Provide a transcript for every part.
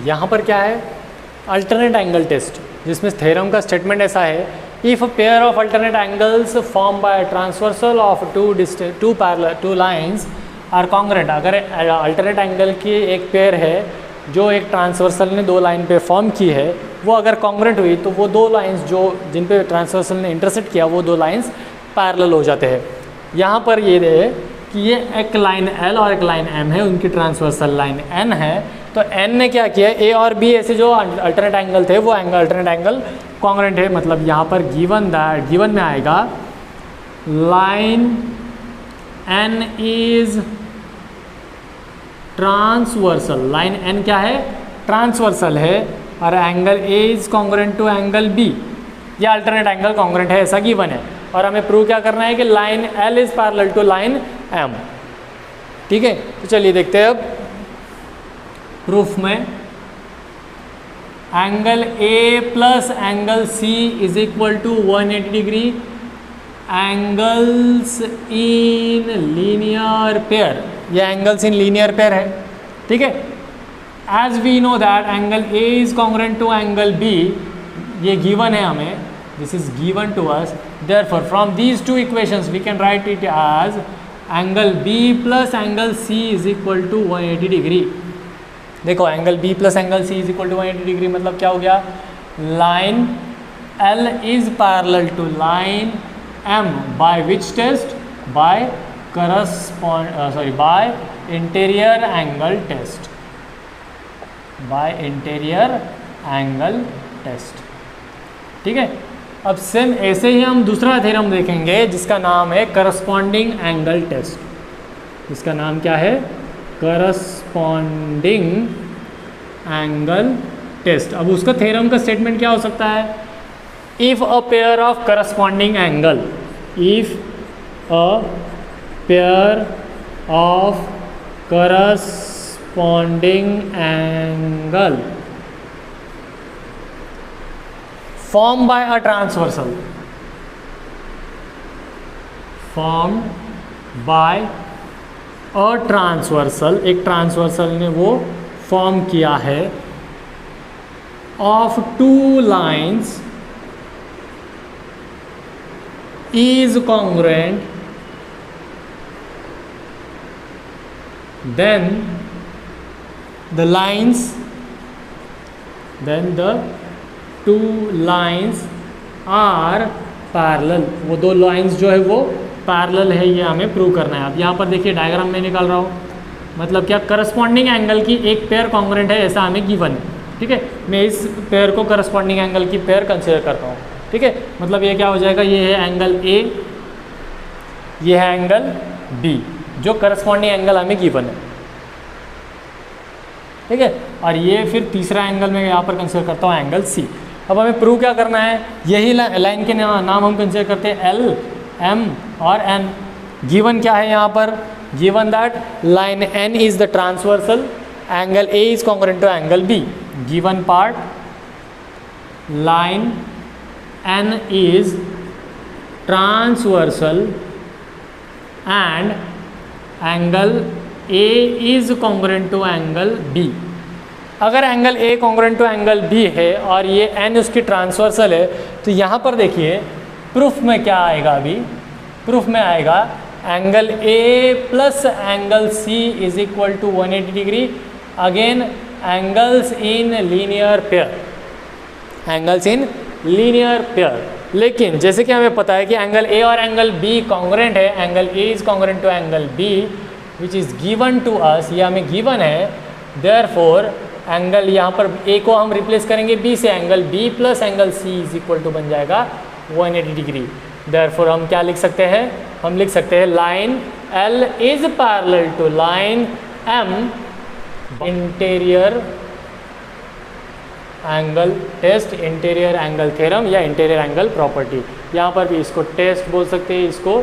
यहाँ पर क्या है, अल्टरनेट एंगल टेस्ट, जिसमें थ्योरम का स्टेटमेंट ऐसा है, if a pair of alternate angles form by transversal of two lines are congruent, अगर अल्टरनेट एंगल की एक पेयर है जो एक ट्रांसवर्सल ने दो लाइन पे फॉर्म की है, वो अगर कॉन्ग्रेंट हुई तो वो दो लाइंस जो जिन पे ट्रांसवर्सल ने इंटरसेक्ट किया वो दो लाइंस पैरेलल हो जाते हैं। यहाँ पर ये है कि ये एक लाइन L और एक लाइन M है, उनकी ट्रांसवर्सल लाइन N है, तो N ने क्या किया, A और B ऐसे जो अल्टरनेट एंगल थे वो अल्टरनेट एंगल कॉन्ग्रेंट है। मतलब यहाँ पर गिवन में आएगा line N is transversal, line N क्या है, ट्रांसवर्सल है, और angle A is congruent to angle B, या अल्टरनेट एंगल कॉन्ग्रेंट है, ऐसा गिवन है। और हमें प्रूव क्या करना है कि line L is parallel to line M। ठीक है, तो चलिए देखते हैं अब प्रूफ में। Angle A plus angle C is equal to 180 degree, angles in linear pair, ये एंगल्स इन लीनियर पेयर है। ठीक है, as we know that angle A is congruent to angle B, ये गिवन है हमें, this is given to us, therefore from these two equations we can write it as angle B plus angle C is equal to 180 degree। देखो angle B plus angle C is equal to 180 degree मतलब क्या हो गया, line L is parallel to line M by which test, by by interior angle test, by interior angle test। ठीक है, अब same ऐसे ही हम दूसरा थ्योरम देखेंगे जिसका नाम है करस्पॉन्डिंग एंगल टेस्ट। इसका नाम क्या है, करस्पॉन्डिंग एंगल टेस्ट। अब उसका थ्योरम का स्टेटमेंट क्या हो सकता है, if a pair of corresponding angle, if a pair of corresponding angle formed by a transversal, formed by a transversal, एक ट्रांसवर्सल ने वो फॉर्म किया है, of two lines is congruent, then the two lines are parallel, वो दो lines जो है वो पैरेलल है, ये हमें प्रूव करना है। अब यहाँ पर देखिए डायग्राम में निकाल रहा हूँ, मतलब क्या, करस्पॉन्डिंग एंगल की एक पेयर कॉन्ग्रेंट है ऐसा हमें गिवन है। ठीक है, मैं इस पेयर को करस्पॉन्डिंग एंगल की पेयर कंसिडर करता हूँ। ठीक है, मतलब ये क्या हो जाएगा, ये है एंगल A, ये है एंगल B, जो करस्पॉन्डिंग एंगल हमें गिवन है। ठीक है, और ये फिर तीसरा एंगल में यहाँ पर कंसिडर करता हूँ एंगल C। अब हमें प्रूव क्या करना है, यही लाइन के नाम हम कंसिडर करते हैं L, M और N। गिवन क्या है यहाँ पर, given that line N is the transversal, angle A is congruent to angle B। Given part, line N is transversal and angle A is congruent to angle B। अगर angle A congruent to angle B है और ये N उसकी transversal है, तो यहाँ पर देखिए प्रूफ में क्या आएगा, अभी प्रूफ में आएगा angle A plus angle C is equal to 180 degree, again angles in linear pair, angles in linear pair. लेकिन जैसे कि हमें पता है कि एंगल A और एंगल B कॉन्ग्रुएंट है, angle A is congruent to angle B which is given to us, ये हमें गिवन है। देयरफॉर एंगल यहाँ पर A को हम रिप्लेस करेंगे B से, angle B plus angle C is equal to बन जाएगा 180 डिग्री। देयरफॉर हम क्या लिख सकते हैं, हम लिख सकते हैं line L is parallel to line M, interior angle test, interior angle theorem या इंटीरियर एंगल प्रॉपर्टी। यहाँ पर भी इसको टेस्ट बोल सकते हैं, इसको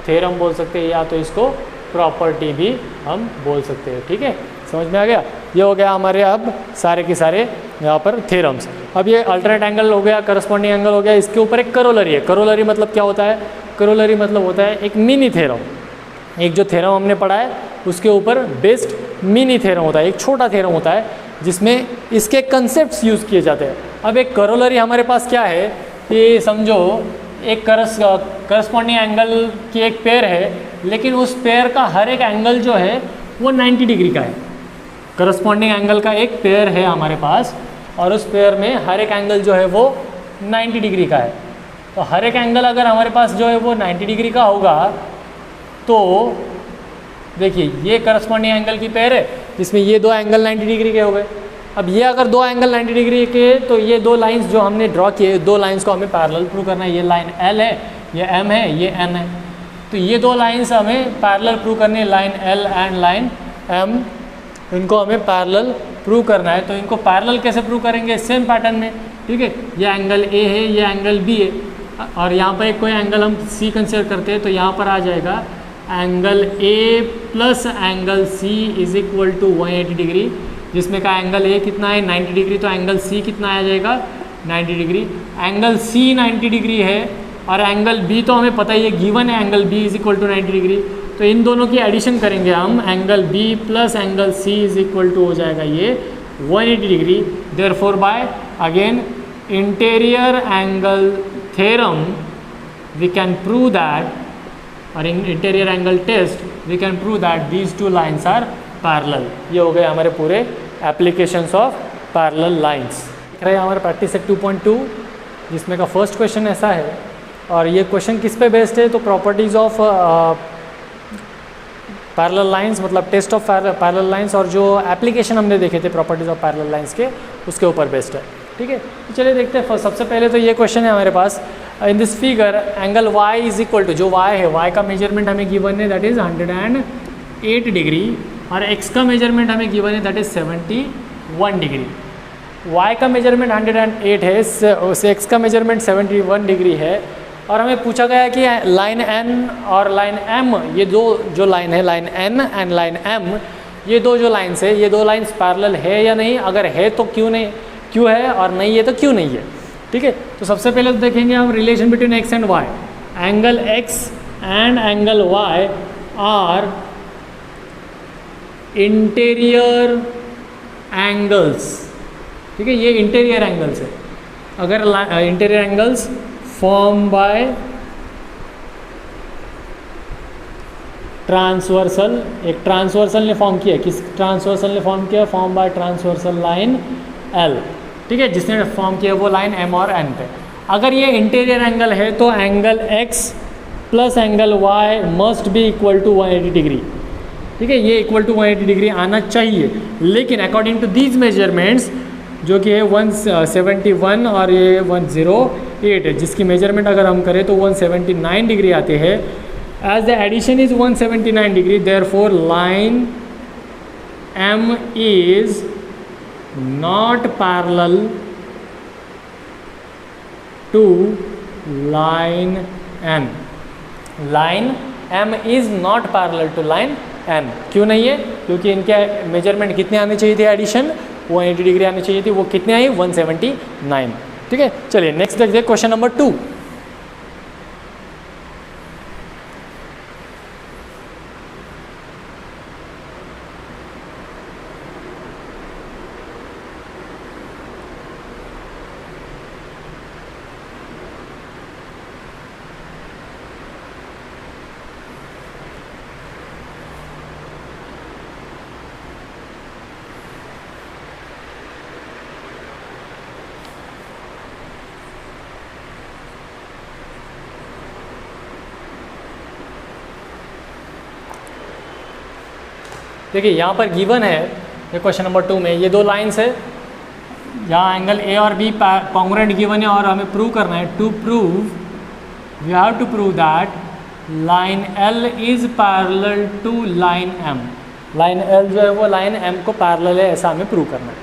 थ्योरम बोल सकते हैं, या तो इसको प्रॉपर्टी भी हम बोल सकते हैं। ठीक है, समझ में आ गया। ये हो गया हमारे अब सारे के सारे यहाँ पर थ्योरम्स। अब ये अल्टरनेट एंगल हो गया, करस्पॉन्डिंग एंगल हो गया, इसके ऊपर एक करोलरी है। करोलरी मतलब क्या होता है, करोलरी मतलब होता है एक मिनी थ्योरम। एक जो थ्योरम हमने पढ़ा है उसके ऊपर बेस्ड मिनी थ्योरम होता है, एक छोटा थ्योरम होता है जिसमें इसके कंसेप्ट्स यूज़ किए जाते हैं। अब एक करोलरी हमारे पास क्या है कि समझो एक करस्पॉन्डिंग एंगल की एक पेयर है, लेकिन उस पेयर का हर एक एंगल जो है वो 90 डिग्री का है। करस्पॉन्डिंग एंगल का एक पेयर है हमारे पास और उस पेयर में हर एक एंगल जो है वो 90 डिग्री का है। तो हर एक एंगल अगर हमारे पास जो है वो 90 डिग्री का होगा तो देखिए ये करस्पॉन्डिंग एंगल की पेयर है जिसमें ये दो एंगल 90 डिग्री के हो गए। अब ये अगर दो एंगल 90 डिग्री के तो ये दो लाइंस जो हमने ड्रॉ किए, दो लाइंस को हमें पैरेलल प्रूव करना है। ये लाइन L है, ये M है, ये N है। तो ये दो लाइंस हमें पैरेलल प्रूव करनी है, line L and line M, इनको हमें पैरेलल प्रूव करना है। तो इनको पैरेलल कैसे प्रूव करेंगे? सेम पैटर्न में, ठीक है। ये एंगल A है, ये एंगल B है और यहाँ पर कोई एंगल हम C कंसिडर करते हैं तो यहाँ पर आ जाएगा angle A plus angle C is equal to 180 degree, जिसमें का एंगल A कितना है 90 डिग्री, तो एंगल C कितना आ जाएगा 90 डिग्री। एंगल C 90 डिग्री है और एंगल B तो हमें पता ही है, गिवन है angle B is equal to 90 degree. तो इन दोनों की एडिशन करेंगे हम, angle B plus angle C is equal to हो जाएगा ये 180 degree. Therefore by again interior angle theorem we can prove that, और in interior angle test we can prove that these two lines are parallel. ये हो गए हमारे पूरे applications of parallel lines. दिख रहे हैं हमारे प्रैक्टिस सेट 2.2 जिसमें का फर्स्ट क्वेश्चन ऐसा है और ये क्वेश्चन किस पे बेस्ड है? तो प्रॉपर्टीज़ ऑफ पैरेलल लाइंस, मतलब टेस्ट ऑफ पैरेलल लाइंस और जो एप्लीकेशन हमने देखे थे प्रॉपर्टीज़ ऑफ पैरेलल लाइंस के, उसके ऊपर बेस्ड है, ठीक है। तो चलिए देखते हैं। सबसे पहले तो ये क्वेश्चन है हमारे पास, in this figure angle y is equal to, जो y है, y का मेजरमेंट हमें गिवन है दैट इज़ 108 डिग्री और x का मेजरमेंट हमें गिवन है दैट इज़ 71 डिग्री। y का मेजरमेंट 108 है, x का मेजरमेंट 71 डिग्री है और हमें पूछा गया है कि लाइन n और लाइन m, ये दो जो लाइन है line n and line m, ये दो जो लाइन्स है, ये दो लाइन्स पैरेलल है या नहीं, अगर है तो क्यों नहीं, क्यों है, और नहीं है तो क्यों नहीं है, ठीक है। तो सबसे पहले तो देखेंगे हम relation between x and y। Angle x and angle y are interior angles, ठीक है। ये इंटीरियर एंगल्स है। अगर interior angles form by transversal, एक ट्रांसवर्सल ने फॉर्म किया, किस ट्रांसवर्सल ने फॉर्म किया? Form by transversal line L, ठीक है, जिसने फॉर्म किया वो लाइन M और N पे। अगर ये इंटीरियर एंगल है तो angle x plus angle y must be equal to 180 degree, ठीक है। ये इक्वल टू 180 डिग्री आना चाहिए, लेकिन अकॉर्डिंग टू दीज मेजरमेंट्स जो कि है 171 और ये 108 है, जिसकी मेजरमेंट अगर हम करें तो 179 डिग्री आते हैं। As the addition is 179 degree, therefore line M is not parallel to line N. Line M is not parallel to line N. क्यों नहीं है? क्योंकि इनके मेजरमेंट कितने आने चाहिए थे? एडिशन 180 डिग्री आनी चाहिए थी, वो कितने आई? 179, ठीक है। चलिए नेक्स्ट देखते हैं क्वेश्चन नंबर 2। देखिए यहाँ पर गिवन है ये क्वेश्चन नंबर 2 में, ये दो लाइंस है, यहाँ एंगल A और B कॉन्ग्रुएंट गिवन है और हमें प्रूव करना है। To prove we have to prove that line L is parallel to line M। Line L जो है वो लाइन M को पैरेलल है, ऐसा हमें प्रूव करना है,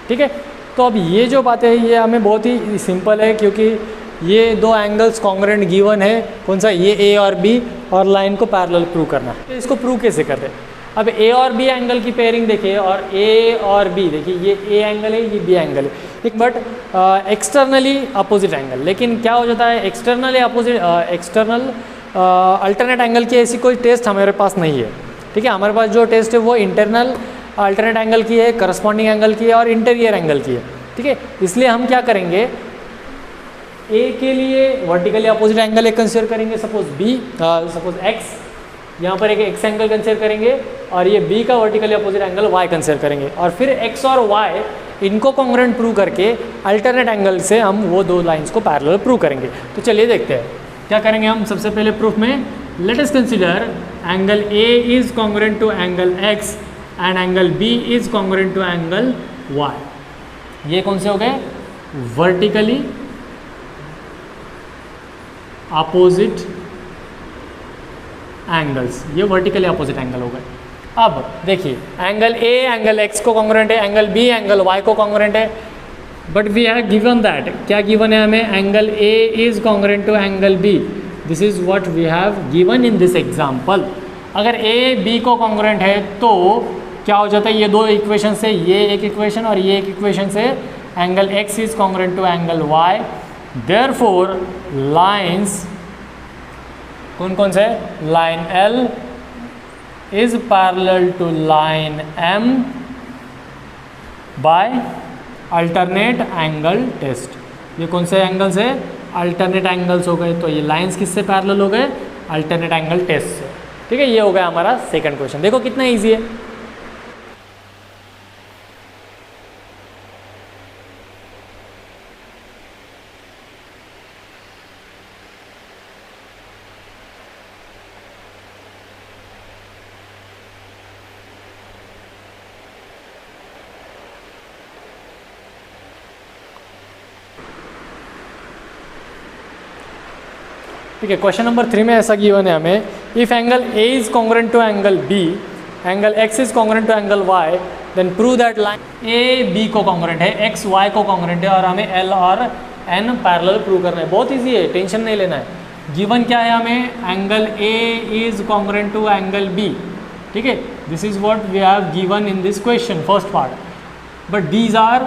ठीक है। तो अब ये जो बातें हैं ये हमें बहुत ही सिंपल है, क्योंकि ये दो एंगल्स कॉन्ग्रुएंट गिवन है, कौन सा? ये A और B, और लाइन को पैरेलल प्रूव करना है। तो इसको प्रूव कैसे करते हैं? अब A और B एंगल की पेयरिंग देखिए, और A और B देखिए, ये A एंगल है, ये B एंगल है, बट एक्सटर्नली अपोजिट एंगल। लेकिन क्या हो जाता है, externally opposite external alternate angle की ऐसी कोई टेस्ट हमारे पास नहीं है, ठीक है। हमारे पास जो टेस्ट है वो इंटरनल अल्टरनेट एंगल की है, करस्पॉन्डिंग एंगल की है और इंटीरियर एंगल की है, ठीक है। इसलिए हम क्या करेंगे, ए के लिए वर्टिकली अपोजिट एंगल एक कंसिडर करेंगे, सपोज एक्स, यहाँ पर एक एक्स एंगल कंसिडर करेंगे और ये बी का vertically opposite angle Y consider करेंगे, और फिर एक्स और वाई इनको कॉन्ग्रुएंट प्रूव करके अल्टरनेट एंगल से हम वो दो लाइंस को पैरेलल प्रूव करेंगे। तो चलिए देखते हैं क्या करेंगे हम। सबसे पहले प्रूफ में let us consider angle A is congruent to angle X and angle B is congruent to angle Y. ये कौन से हो गए, वर्टिकली अपोजिट एंगल्स, ये वर्टिकली अपोजिट एंगल हो गए। अब देखिए एंगल ए एंगल एक्स को कॉन्ग्रुएंट है, एंगल बी एंगल वाई को कॉन्ग्रुएंट है, but we have given that, क्या गिवन है हमें, angle A is congruent to angle B. This is what we have given in this example. अगर A B को congruent है तो क्या हो जाता है, ये दो इक्वेशन से ये एक इक्वेशन और ये एक इक्वेशन से angle X is congruent to angle Y, therefore lines कौन कौन से, line L is parallel to line M by alternate angle test. ये कौन से एंगल्स है, अल्टरनेट एंगल्स हो गए। तो ये लाइंस किससे पैरेलल हो गए, अल्टरनेट एंगल टेस्ट से, ठीक है। ये हो गया हमारा सेकंड क्वेश्चन। देखो कितना इजी है। ठीक है, क्वेश्चन नंबर 3 में ऐसा गिवन है हमें, if angle A is congruent to angle B, angle X is congruent to angle Y, then prove that line A B को कॉन्ग्रुएंट है, एक्स वाई को कॉन्ग्रुएंट है और हमें एल और एन पैरेलल प्रूव करना है। बहुत इजी है, टेंशन नहीं लेना है। गिवन क्या है हमें, angle A is congruent to angle B, ठीक है। This is what we have given in this question first part, but these are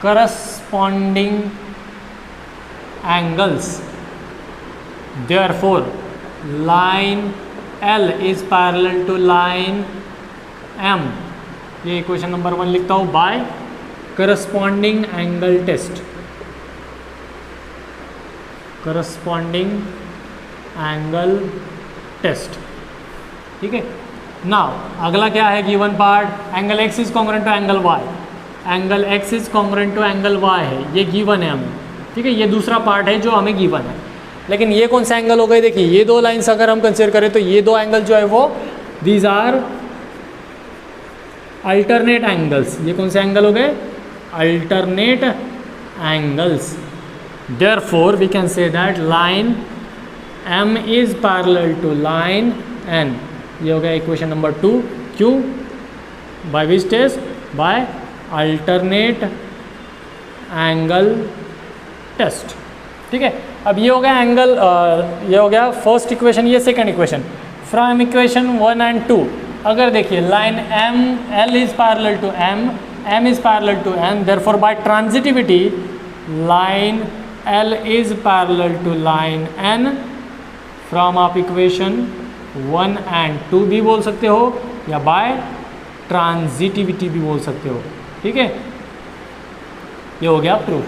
corresponding angles, therefore line L is parallel to line M। ये equation number 1 लिखता हूँ by corresponding angle test, corresponding angle test, ठीक है। Now अगला क्या है, given part, angle X is congruent to angle Y, angle X is congruent to angle Y है, ये गिवन है हमें, ठीक है। ये दूसरा पार्ट है जो हमें गिवन है, लेकिन ये कौन सा एंगल हो गए, देखिए ये दो लाइंस अगर हम कंसीडर करें तो ये दो एंगल जो है वो दीज आर अल्टरनेट एंगल्स। ये कौन से एंगल हो गए, alternate angles, therefore we can say that line M is parallel to line N. ये हो गया इक्वेशन नंबर 2। क्यों, by which test, by alternate angle test, ठीक है। अब ये हो गया एंगल, ये हो गया फर्स्ट इक्वेशन, ये second equation. From equation 1 and 2 अगर देखिए line M L is parallel to M, M is parallel to N, therefore by transitivity line L is parallel to line N. From आप equation 1 and 2 भी बोल सकते हो या bye transitivity भी बोल सकते हो, ठीक है। ये हो गया प्रूफ,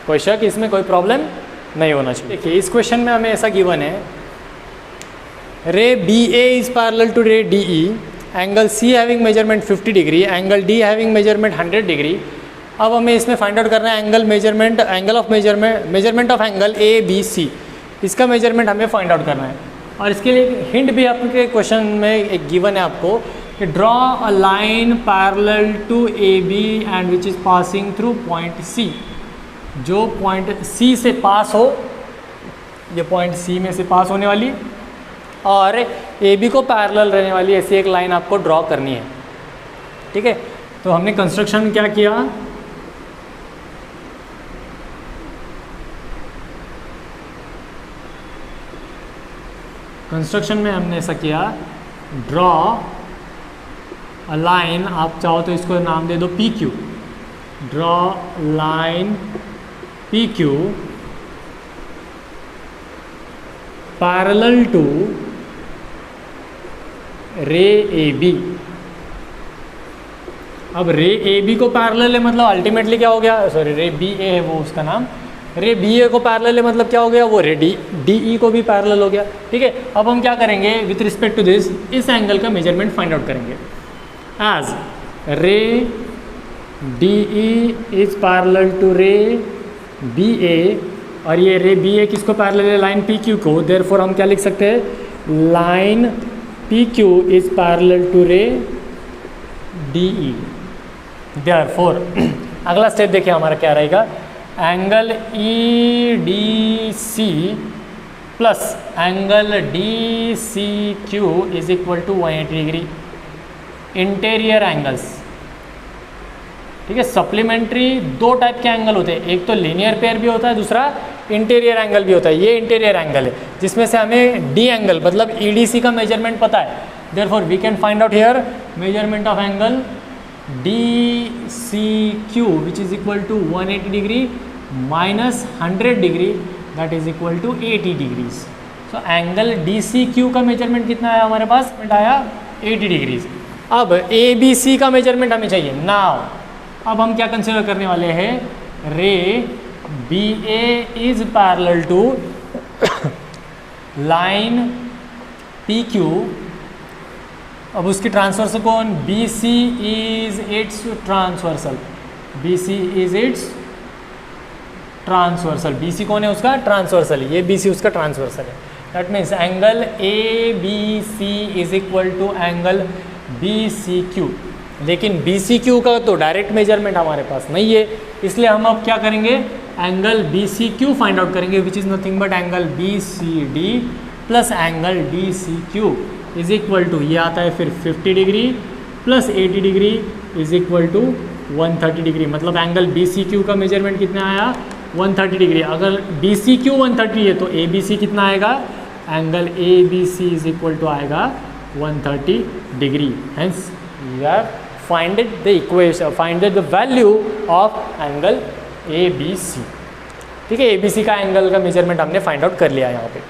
कोई शक इसमें, कोई प्रॉब्लम नहीं होना चाहिए। देखिए इस क्वेश्चन में हमें ऐसा गिवन है, ray B A is parallel to ray D E, angle C having measurement 50 degree, angle D having measurement 100 degree. अब हमें इसमें फाइंड आउट करना है angle measurement, measurement of angle A B C, इसका मेजरमेंट हमें find out करना है। और इसके लिए हिंट भी आपके क्वेश्चन में एक गिवन है आपको कि draw a line parallel to A B and which is passing through point C. जो पॉइंट सी से पास हो, ये पॉइंट सी में से पास होने वाली और ए बी को पैरेलल रहने वाली ऐसी एक लाइन आपको ड्रॉ करनी है, ठीक है। तो हमने कंस्ट्रक्शन क्या किया, कंस्ट्रक्शन में हमने ऐसा किया, ड्रॉ अ लाइन, आप चाहो तो इसको नाम दे दो P Q, draw line P Q parallel to ray A B. अब रे ए बी को पैरेलल है मतलब अल्टीमेटली क्या हो गया, सॉरी रे बी ए है वो उसका नाम, रे बी ए को पैरेलल है मतलब क्या हो गया, वो रे डी ई को भी पैरेलल हो गया। ठीक है, अब हम क्या करेंगे विथ रिस्पेक्ट टू दिस, इस एंगल का मेजरमेंट फाइंड आउट करेंगे। As ray D E is parallel to ray B A, और ये रे बी ए किसको पैरेलल है, लाइन पी क्यू को, देयरफॉर हम क्या लिख सकते हैं, line P Q is parallel to ray D E. Therefore अगला स्टेप देखिए हमारा क्या रहेगा, angle E D C plus angle D C Q is equal to 180 degree interior angles. ठीक है, सप्लीमेंट्री दो टाइप के एंगल होते हैं, एक तो लीनियर पेयर भी होता है, दूसरा इंटीरियर एंगल भी होता है। ये इंटीरियर एंगल है जिसमें से हमें डी एंगल मतलब ई डी सी का मेजरमेंट पता है, therefore we can find out here measurement of angle D C Q which is equal to 180 degree minus 100 degree that is equal to 80 degrees. So angle D C Q का measurement कितना आया हमारे पास, आया 80 degrees. अब ए B सी का measurement हमें चाहिए। Now अब हम क्या कंसिडर करने वाले हैं, ray B A is parallel to line P Q, अब उसकी ट्रांसवर्सल कौन, B C is its transversal, B C is its transversal, B C कौन है उसका ट्रांसवर्सल, ये बी सी उसका ट्रांसवर्सल है। That means angle A B C is equal to angle B C Q. लेकिन बी सी क्यू का तो direct measurement हमारे पास नहीं है, इसलिए हम अब क्या करेंगे, angle B C Q find out करेंगे which is nothing but angle B C D plus angle D C Q is equal to, ये आता है फिर 50 degree plus 80 degree is equal to 130 degree. मतलब एंगल बी सी क्यू का measurement कितना आया, 130 degree. अगर बी सी क्यू 130 है तो ए बी सी कितना आएगा, angle A B C is equal to आएगा 130 degree. Hence we have finded the equation, finded the value of angle A B C. ठीक है, ए बी सी का एंगल का मेजरमेंट हमने फाइंड आउट कर लिया यहाँ पे।